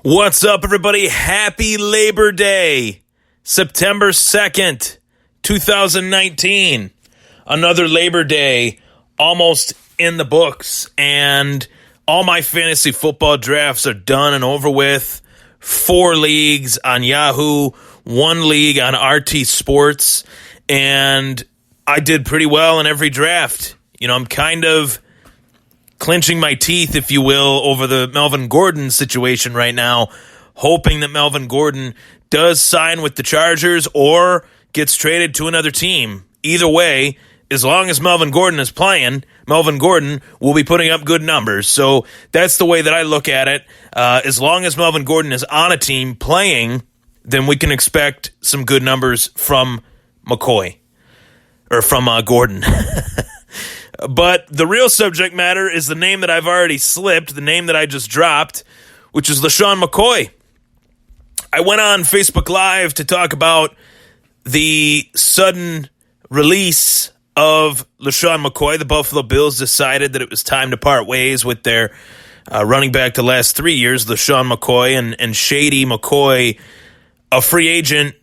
What's up, everybody? Happy Labor Day, September 2nd, 2019. Another Labor Day almost in the books, and all my fantasy football drafts are done and over with. 4 leagues on Yahoo, 1 league on RT Sports, and I did pretty well in every draft. You know, I'm kind of clenching my teeth, if you will, over the Melvin Gordon situation right now, hoping that Melvin Gordon does sign with the Chargers or gets traded to another team. Either way, as long as Melvin Gordon is playing, Melvin Gordon will be putting up good numbers. So that's the way that I look at it. As long as Melvin Gordon is on a team playing, then we can expect some good numbers from McCoy, or from Gordon. But the real subject matter is the name that I've already slipped, the name that I just dropped, which is LeSean McCoy. I went on Facebook Live to talk about the sudden release of LeSean McCoy. The Buffalo Bills decided that it was time to part ways with their running back the last 3 years, LeSean McCoy, and Shady McCoy, a free agent,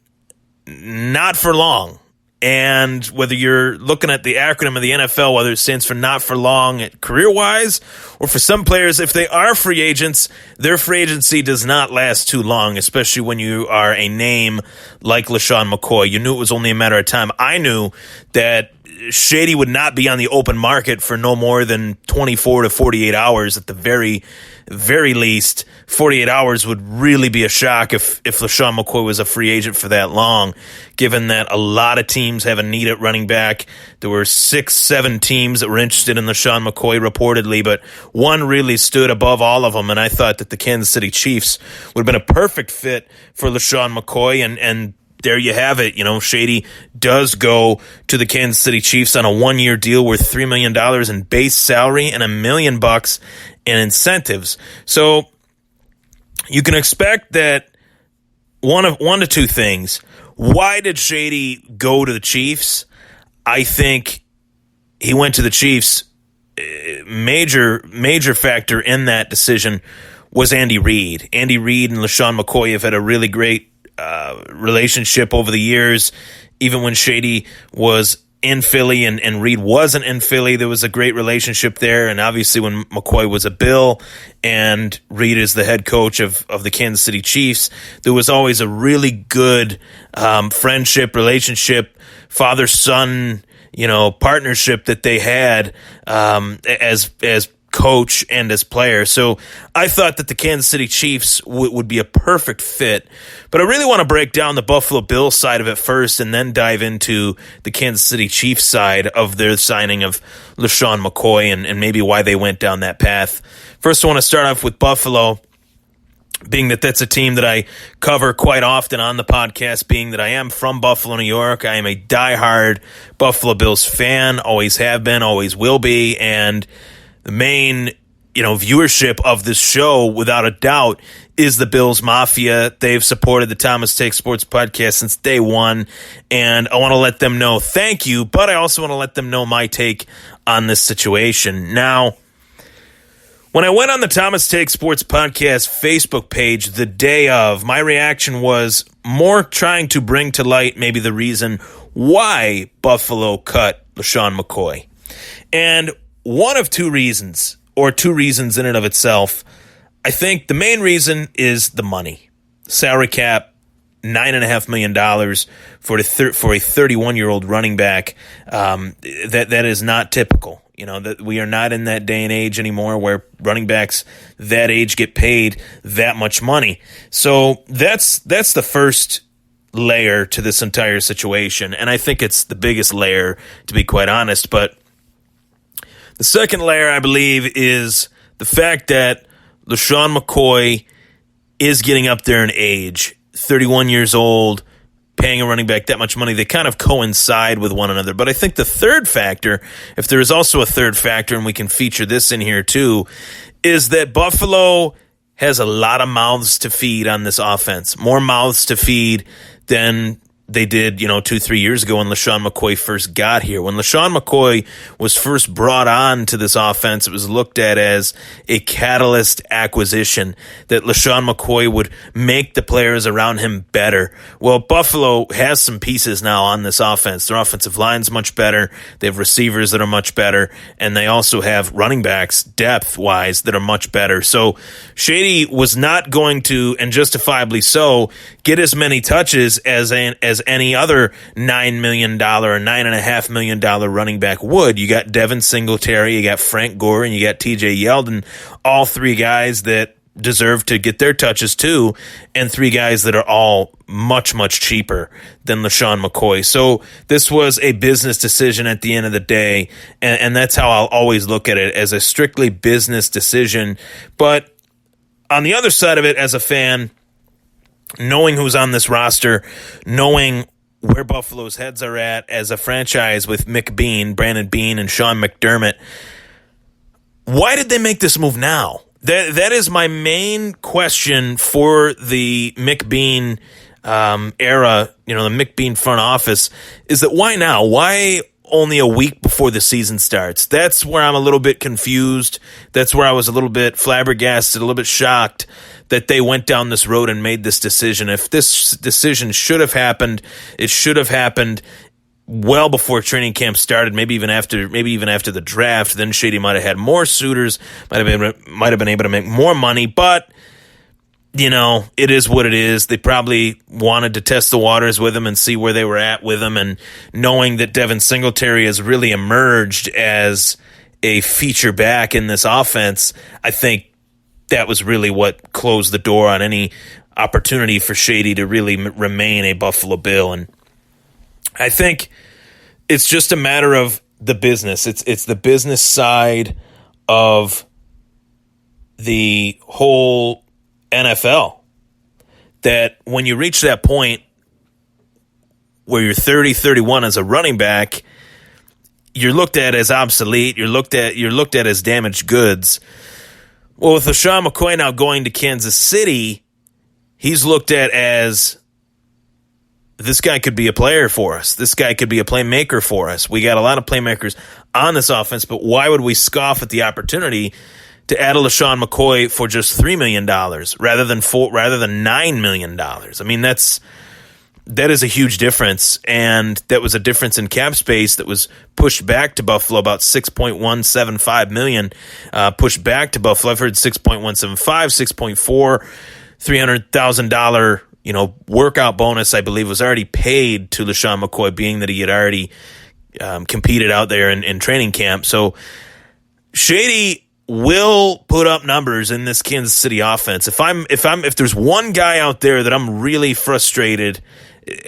not for long. And whether you're looking at the acronym of the NFL, whether it stands for not for long career-wise, or for some players, if they are free agents, their free agency does not last too long, especially when you are a name like LeSean McCoy. You knew it was only a matter of time. I knew that Shady would not be on the open market for no more than 24 to 48 hours at the very least. 48 hours would really be a shock if LeSean McCoy was a free agent for that long, given that a lot of teams have a need at running back. There were 6-7 teams that were interested in LeSean McCoy reportedly, but one really stood above all of them, and I thought that the Kansas City Chiefs would have been a perfect fit for LeSean McCoy, and there you have it. You know, Shady does go to the Kansas City Chiefs on a 1-year deal worth $3 million in base salary and $1 million in incentives. So you can expect that one to two things. Why did Shady go to the Chiefs? I think he went to the Chiefs. Major factor in that decision was Andy Reid. Andy Reid and LeSean McCoy have had a really great relationship over the years. Even when Shady was in Philly and Reid wasn't in Philly, there was a great relationship there. And obviously when McCoy was a Bill and Reid is the head coach of the Kansas City Chiefs, there was always a really good friendship, relationship, father-son, partnership that they had as coach and as player. So I thought that the Kansas City Chiefs would be a perfect fit. But I really want to break down the Buffalo Bills side of it first and then dive into the Kansas City Chiefs side of their signing of LeSean McCoy and maybe why they went down that path. First, I want to start off with Buffalo, being that that's a team that I cover quite often on the podcast, being that I am from Buffalo, New York. I am a diehard Buffalo Bills fan, always have been, always will be, and the main, viewership of this show, without a doubt, is the Bills Mafia. They've supported the Thomas Take Sports podcast since day one, and I want to let them know thank you, but I also want to let them know my take on this situation. Now, when I went on the Thomas Take Sports podcast Facebook page the day of, my reaction was more trying to bring to light maybe the reason why Buffalo cut LeSean McCoy. And one of two reasons, or two reasons in and of itself. I think the main reason is the money. Salary cap, $9.5 million for a 31-year-old running back. That is not typical. That we are not in that day and age anymore where running backs that age get paid that much money. So that's the first layer to this entire situation, and I think it's the biggest layer, to be quite honest. But the second layer, I believe, is the fact that LeSean McCoy is getting up there in age, 31 years old, paying a running back that much money. They kind of coincide with one another. But I think the third factor, if there is also a third factor, and we can feature this in here too, is that Buffalo has a lot of mouths to feed on this offense, more mouths to feed than they did, 2-3 years ago when LeSean McCoy first got here. When LeSean McCoy was first brought on to this offense, it was looked at as a catalyst acquisition, that LeSean McCoy would make the players around him better. Well, Buffalo has some pieces now on this offense. Their offensive line's much better. They have receivers that are much better, and they also have running backs depth-wise that are much better. So Shady was not going to, and justifiably so, get as many touches as any other $9 million or $9.5 million running back would. You got Devin Singletary, you got Frank Gore, and you got TJ Yeldon, all three guys that deserve to get their touches too, and three guys that are all much, much cheaper than LeSean McCoy. So this was a business decision at the end of the day, and that's how I'll always look at it, as a strictly business decision. But on the other side of it, as a fan, knowing who's on this roster, knowing where Buffalo's heads are at as a franchise with Brandon Beane, and Sean McDermott, why did they make this move now? That is my main question for the McBean era, the McBean front office, is that why now? Why only a week before the season starts? That's where I'm a little bit confused. That's where I was a little bit flabbergasted, a little bit shocked that they went down this road and made this decision. If this decision should have happened, it should have happened well before training camp started, maybe even after the draft. Then Shady might have had more suitors, might have been able to make more money. But it is what it is. They probably wanted to test the waters with him and see where they were at with him. And knowing that Devin Singletary has really emerged as a feature back in this offense, I think that was really what closed the door on any opportunity for Shady to really remain a Buffalo Bill. And I think it's just a matter of the business. It's the business side of the whole NFL, that when you reach that point where you're 30, 31 as a running back, you're looked at as obsolete. You're looked at as damaged goods. Well, with LeSean McCoy now going to Kansas City, he's looked at as, this guy could be a player for us. This guy could be a playmaker for us. We got a lot of playmakers on this offense, but why would we scoff at the opportunity to add a LeSean McCoy for just $3 million rather than $9 million? I mean, that is a huge difference, and that was a difference in cap space that was pushed back to Buffalo, about $6.175 million, pushed back to Buffalo. I've heard 6.175, 6.4, $300,000 workout bonus, I believe, was already paid to LeSean McCoy, being that he had already competed out there in training camp. So Shady will put up numbers in this Kansas City offense. If there's one guy out there that I'm really frustrated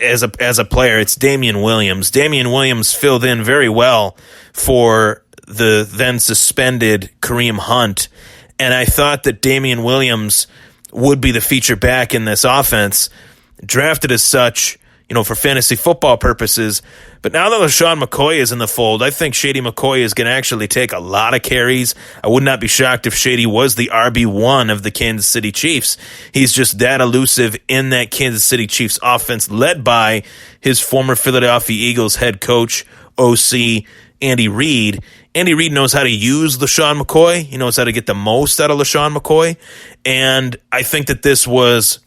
as a player, it's Damian Williams. Damian Williams filled in very well for the then suspended Kareem Hunt, and I thought that Damian Williams would be the feature back in this offense, drafted as such, for fantasy football purposes. But now that LeSean McCoy is in the fold, I think Shady McCoy is going to actually take a lot of carries. I would not be shocked if Shady was the RB1 of the Kansas City Chiefs. He's just that elusive in that Kansas City Chiefs offense, led by his former Philadelphia Eagles head coach, OC, Andy Reid. Andy Reid knows how to use LeSean McCoy. He knows how to get the most out of LeSean McCoy. And I think that this was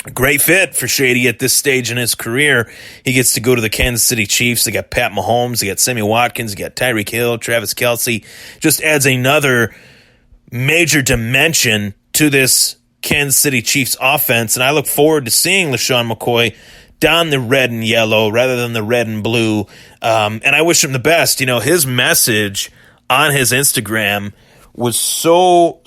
a great fit for Shady at this stage in his career. He gets to go to the Kansas City Chiefs. They got Pat Mahomes. They got Sammy Watkins. They got Tyreek Hill, Travis Kelce. Just adds another major dimension to this Kansas City Chiefs offense. And I look forward to seeing LeSean McCoy don the red and yellow rather than the red and blue. And I wish him the best. His message on his Instagram was so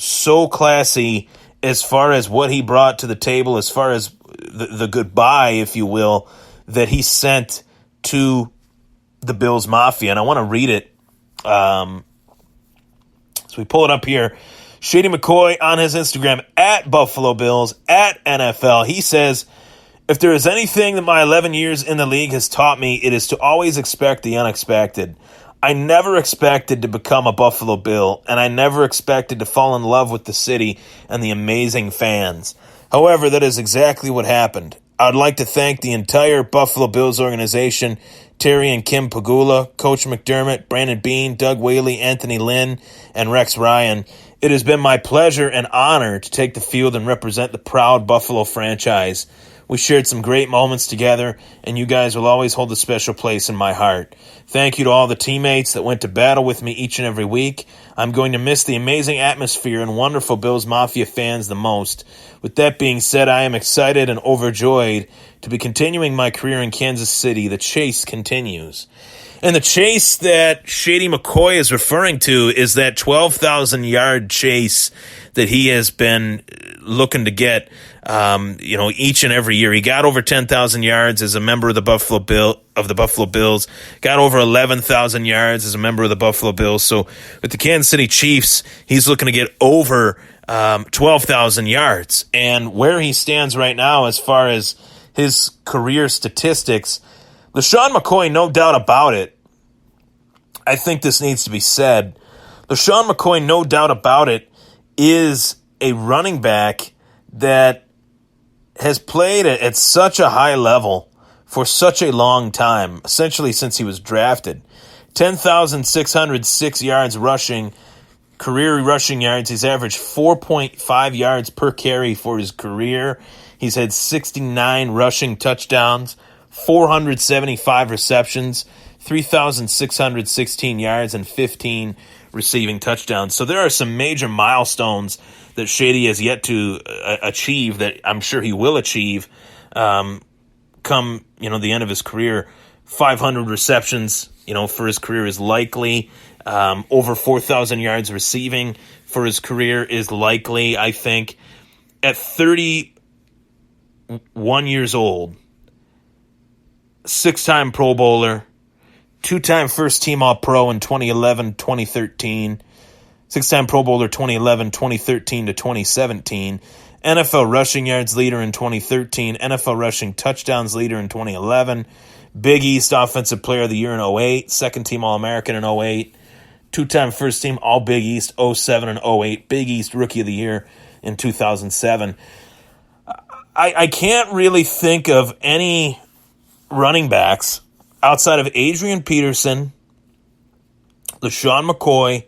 classy as far as what he brought to the table, as far as the goodbye, if you will, that he sent to the Bills Mafia. And I want to read it. So we pull it up here. Shady McCoy on his Instagram, at Buffalo Bills, at NFL. He says, "If there is anything that my 11 years in the league has taught me, it is to always expect the unexpected. I never expected to become a Buffalo Bill, and I never expected to fall in love with the city and the amazing fans. However, that is exactly what happened. I'd like to thank the entire Buffalo Bills organization, Terry and Kim Pagula, Coach McDermott, Brandon Beane, Doug Whaley, Anthony Lynn, and Rex Ryan. It has been my pleasure and honor to take the field and represent the proud Buffalo franchise. We shared some great moments together, and you guys will always hold a special place in my heart. Thank you to all the teammates that went to battle with me each and every week. I'm going to miss the amazing atmosphere and wonderful Bills Mafia fans the most. With that being said, I am excited and overjoyed to be continuing my career in Kansas City. The chase continues. And the chase that Shady McCoy is referring to is that 12,000-yard chase that he has been looking to get, each and every year. He got over 10,000 yards as a member of the Buffalo Bills. Got over 11,000 yards as a member of the Buffalo Bills. So with the Kansas City Chiefs, he's looking to get over 12,000 yards. And where he stands right now as far as his career statistics, LeSean McCoy, no doubt about it. I think this needs to be said. LeSean McCoy, no doubt about it, is a running back that has played at such a high level for such a long time, essentially since he was drafted. 10,606 yards rushing, career rushing yards. He's averaged 4.5 yards per carry for his career. He's had 69 rushing touchdowns, 475 receptions, 3,616 yards, and 15 receiving touchdowns. So there are some major milestones that Shady has yet to achieve that I'm sure he will achieve come the end of his career. 500 receptions, for his career is likely. Over 4,000 yards receiving for his career is likely, I think. At 31 years old, 6-time Pro Bowler, 2-time first-team All-Pro in 2011, 2013, 6-time Pro Bowler 2011, 2013 to 2017, NFL rushing yards leader in 2013, NFL rushing touchdowns leader in 2011, Big East Offensive Player of the Year in 08, second-team All-American in 08, 2-time first-team All-Big East 07 and 08, Big East Rookie of the Year in 2007. I can't really think of any running backs outside of Adrian Peterson, LeSean McCoy,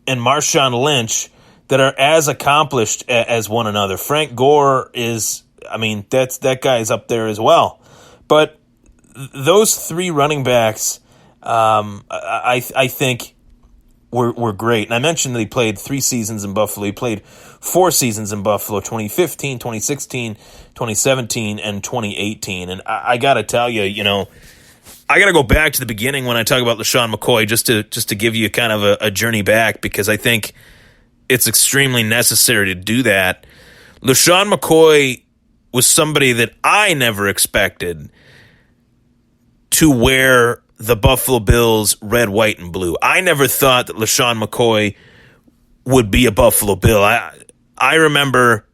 and Marshawn Lynch that are as accomplished as one another. Frank Gore that guy is up there as well. But those three running backs, I think, were great. And I mentioned that he played 3 seasons in Buffalo. He played 4 seasons in Buffalo, 2015, 2016, 2017, and 2018. And I got to tell you, I got to go back to the beginning when I talk about LeSean McCoy just to give you kind of a journey back, because I think it's extremely necessary to do that. LeSean McCoy was somebody that I never expected to wear the Buffalo Bills red, white, and blue. I never thought that LeSean McCoy would be a Buffalo Bill. I remember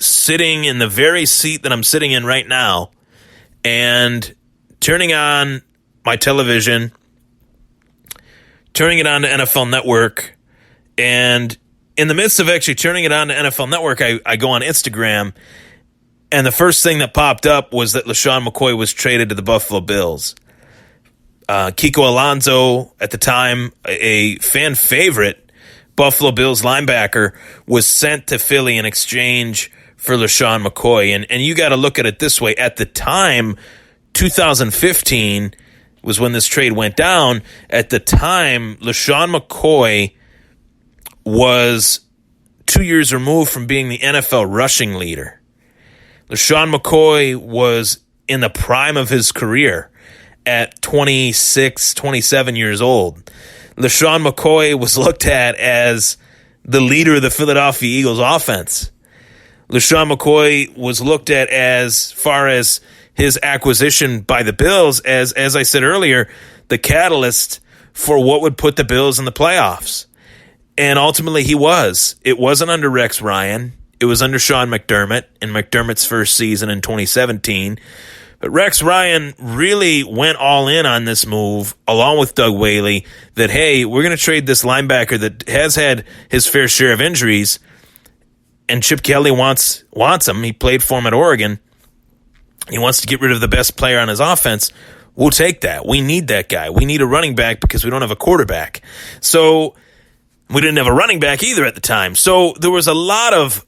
sitting in the very seat that I'm sitting in right now and turning on my television, turning it on to NFL Network, and in the midst of actually turning it on to NFL Network, I go on Instagram, and the first thing that popped up was that LeSean McCoy was traded to the Buffalo Bills. Kiko Alonso, at the time, a fan favorite Buffalo Bills linebacker, was sent to Philly in exchange for LeSean McCoy. And you got to look at it this way. At the time, 2015 was when this trade went down. At the time, LeSean McCoy was 2 years removed from being the NFL rushing leader. LeSean McCoy was in the prime of his career at 26, 27 years old. LeSean McCoy was looked at as the leader of the Philadelphia Eagles offense. LeSean McCoy was looked at, as far as his acquisition by the Bills, as I said earlier, the catalyst for what would put the Bills in the playoffs. And ultimately he was. It wasn't under Rex Ryan. It was under Sean McDermott in McDermott's first season in 2017. But Rex Ryan really went all in on this move, along with Doug Whaley, that, hey, we're going to trade this linebacker that has had his fair share of injuries, and Chip Kelly wants him. He played for him at Oregon. He wants to get rid of the best player on his offense. We'll take that. We need that guy. We need a running back because we don't have a quarterback. So we didn't have a running back either at the time. So there was a lot of,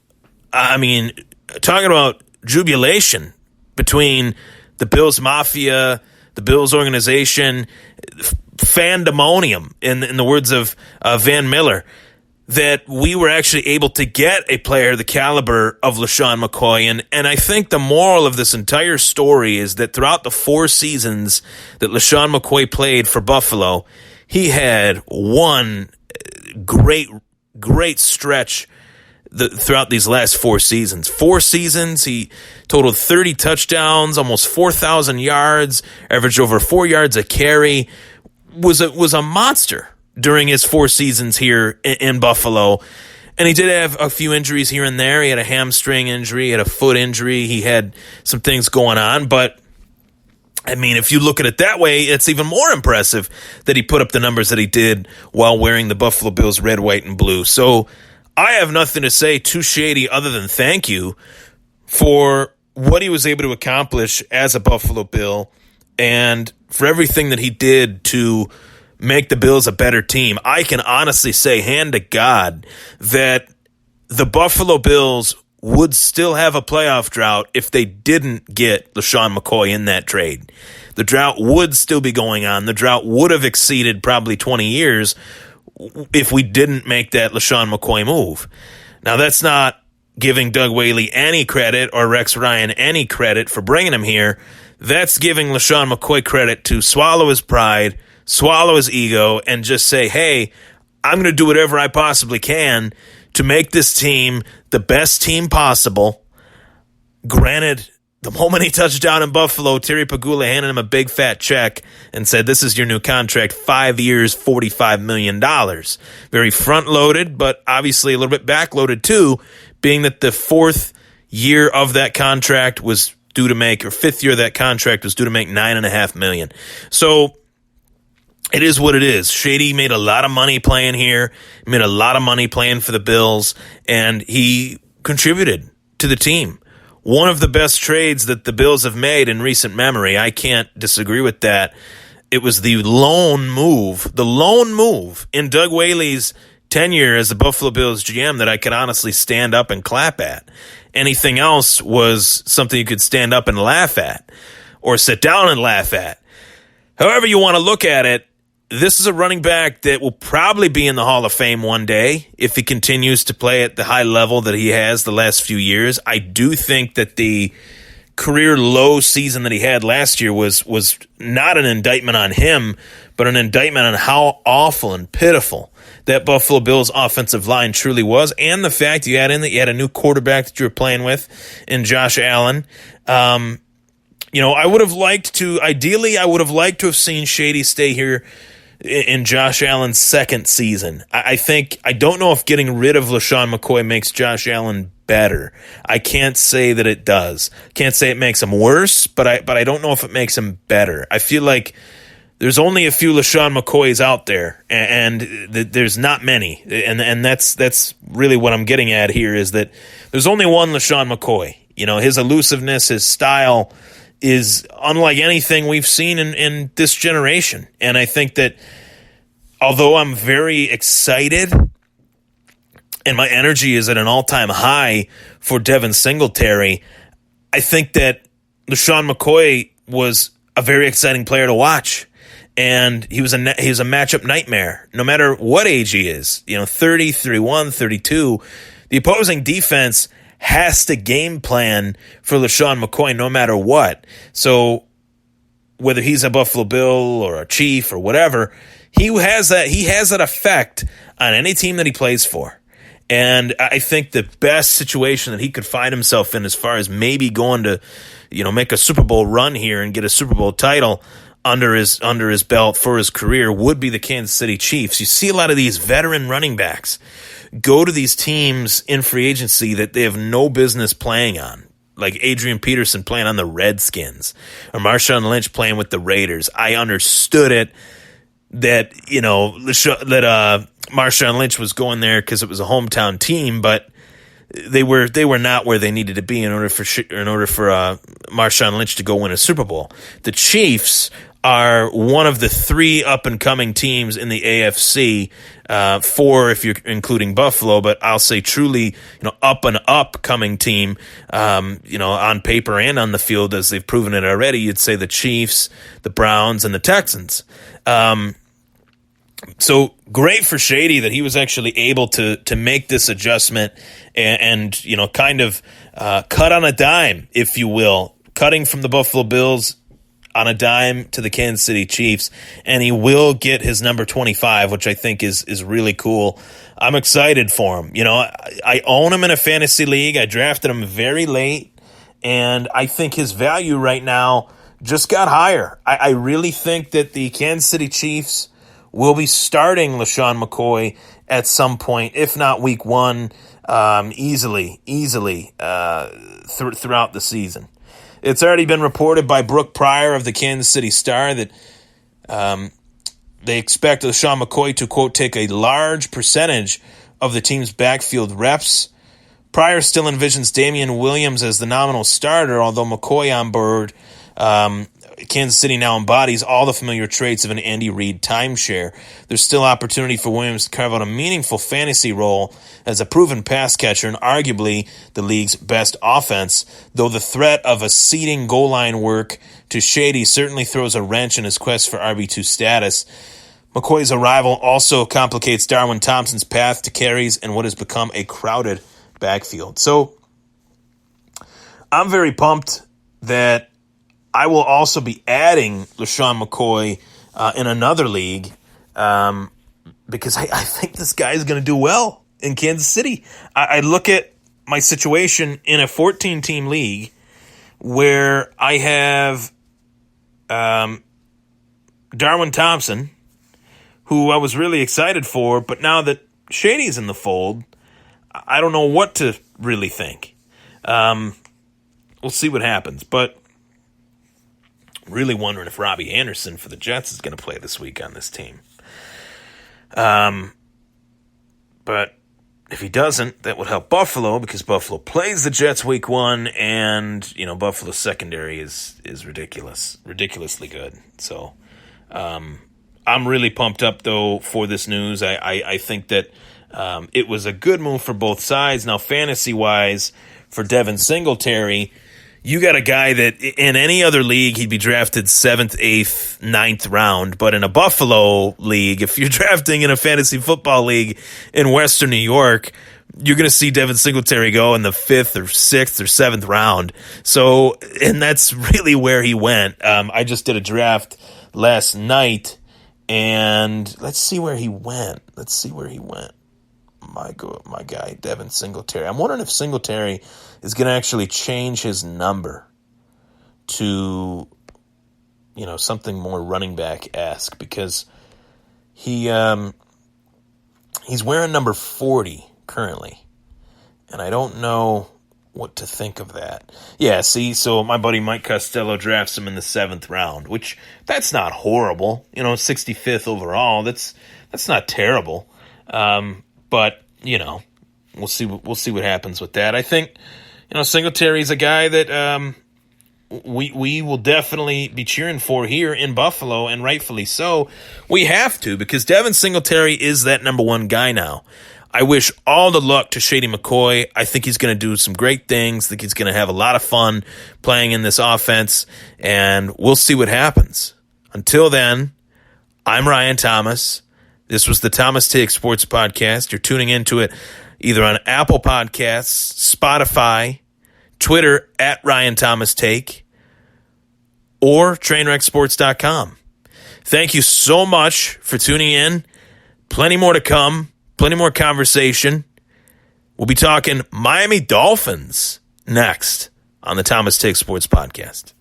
talking about jubilation between the Bills Mafia, the Bills organization, fandemonium, in the words of Van Miller, that we were actually able to get a player the caliber of LeSean McCoy. And I think the moral of this entire story is that throughout the 4 seasons that LeSean McCoy played for Buffalo, he had one great stretch throughout these last 4 seasons. 4 seasons, he totaled 30 touchdowns, almost 4,000 yards, averaged over 4 yards a carry, was a monster during his 4 seasons here in Buffalo. And he did have a few injuries here and there. He had a hamstring injury, he had a foot injury, he had some things going on. But, if you look at it that way, it's even more impressive that he put up the numbers that he did while wearing the Buffalo Bills red, white, and blue. So I have nothing to say to Shady other than thank you for what he was able to accomplish as a Buffalo Bill and for everything that he did to make the Bills a better team. I can honestly say, hand to God, that the Buffalo Bills would still have a playoff drought if they didn't get LeSean McCoy in that trade. The drought would still be going on. The drought would have exceeded probably 20 years if we didn't make that LeSean McCoy move. Now, that's not giving Doug Whaley any credit or Rex Ryan any credit for bringing him here. That's giving LeSean McCoy credit to swallow his pride, swallow his ego, and just say, hey, I'm going to do whatever I possibly can to make this team the best team possible. Granted, the moment he touched down in Buffalo, Terry Pagula handed him a big fat check and said, this is your new contract, 5 years, $45 million. Very front-loaded, but obviously a little bit back-loaded too, being that the 4th year of that contract was due to make, or 5th year of that contract was due to make $9.5 million. So it is what it is. Shady made a lot of money playing here, made a lot of money playing for the Bills, and he contributed to the team. One of the best trades that the Bills have made in recent memory. I can't disagree with that. It was the lone move in Doug Whaley's tenure as the Buffalo Bills GM that I could honestly stand up and clap at. Anything else was something you could stand up and laugh at or sit down and laugh at. However you want to look at it, this is a running back that will probably be in the Hall of Fame one day if he continues to play at the high level that he has the last few years. I do think that the career low season that he had last year was not an indictment on him, but an indictment on how awful and pitiful that Buffalo Bills offensive line truly was, and the fact you had a new quarterback that you were playing with in Josh Allen. I would have liked to have seen Shady stay here in Josh Allen's second season. I don't know if getting rid of LeSean McCoy makes Josh Allen better. I can't say that it does. Can't say it makes him worse, but I don't know if it makes him better. I feel like there's only a few LeSean McCoys out there, and there's not many. And that's really what I'm getting at here, is that there's only one LeSean McCoy. His elusiveness, his style is unlike anything we've seen in this generation. And I think that although I'm very excited and my energy is at an all-time high for Devin Singletary, I think that LeSean McCoy was a very exciting player to watch. And he was a matchup nightmare, no matter what age he is. 30, 31, 32. The opposing defense has to game plan for LeSean McCoy no matter what. So whether he's a Buffalo Bill or a Chief or whatever, he has that effect on any team that he plays for. And I think the best situation that he could find himself in, as far as maybe going to, make a Super Bowl run here and get a Super Bowl title under his belt for his career, would be the Kansas City Chiefs. You see a lot of these veteran running backs go to these teams in free agency that they have no business playing on, like Adrian Peterson playing on the Redskins or Marshawn Lynch playing with the Raiders. I understood it that Marshawn Lynch was going there because it was a hometown team, but they were not where they needed to be in order for Marshawn Lynch to go win a Super Bowl. The Chiefs are one of the three up-and-coming teams in the AFC, four if you're including Buffalo, but I'll say truly, up-and-up-coming team, on paper and on the field, as they've proven it already. You'd say the Chiefs, the Browns, and the Texans. So great for Shady that he was actually able to make this adjustment and kind of cut on a dime, if you will, cutting from the Buffalo Bills on a dime to the Kansas City Chiefs, and he will get his number 25, which I think is really cool. I'm excited for him. I own him in a fantasy league. I drafted him very late, and I think his value right now just got higher. I really think that the Kansas City Chiefs will be starting LeSean McCoy at some point, if not week one, easily throughout the season. It's already been reported by Brooke Pryor of the Kansas City Star that they expect LeSean McCoy to, quote, take a large percentage of the team's backfield reps. Pryor still envisions Damian Williams as the nominal starter, although McCoy on board, Kansas City now embodies all the familiar traits of an Andy Reid timeshare. There's still opportunity for Williams to carve out a meaningful fantasy role as a proven pass catcher and arguably the league's best offense, though the threat of a seeding goal line work to Shady certainly throws a wrench in his quest for RB2 status. McCoy's arrival also complicates Darwin Thompson's path to carries and what has become a crowded backfield. So I'm very pumped that I will also be adding LeSean McCoy in another league because I think this guy is going to do well in Kansas City. I look at my situation in a 14-team league where I have Darwin Thompson, who I was really excited for, but now that Shady's in the fold, I don't know what to really think. We'll see what happens, but really wondering if Robbie Anderson for the Jets is going to play this week on this team. But if he doesn't, that would help Buffalo because Buffalo plays the Jets week one, and Buffalo's secondary is ridiculously good. So I'm really pumped up though for this news. I think that it was a good move for both sides. Now fantasy wise, for Devin Singletary, you got a guy that in any other league, he'd be drafted 7th, 8th, 9th round. But in a Buffalo league, if you're drafting in a fantasy football league in Western New York, you're going to see Devin Singletary go in the 5th or 6th or 7th round. So, and that's really where he went. I just did a draft last night, and let's see where he went. My guy, Devin Singletary. I'm wondering if Singletary is going to actually change his number to, something more running back-esque because he's wearing number 40 currently, and I don't know what to think of that. Yeah, see, so my buddy Mike Costello drafts him in the 7th round, which that's not horrible. 65th overall. That's not terrible. But we'll see what happens with that. I think Singletary's a guy that we will definitely be cheering for here in Buffalo, and rightfully so. We have to, because Devin Singletary is that number one guy now. I wish all the luck to Shady McCoy. I think he's going to do some great things. I think he's going to have a lot of fun playing in this offense, and we'll see what happens. Until then, I'm Ryan Thomas. This was the Thomas Take Sports Podcast. You're tuning into it either on Apple Podcasts, Spotify, Twitter @Ryan Thomas Take, or TrainwreckSports.com. Thank you so much for tuning in. Plenty more to come. Plenty more conversation. We'll be talking Miami Dolphins next on the Thomas Take Sports Podcast.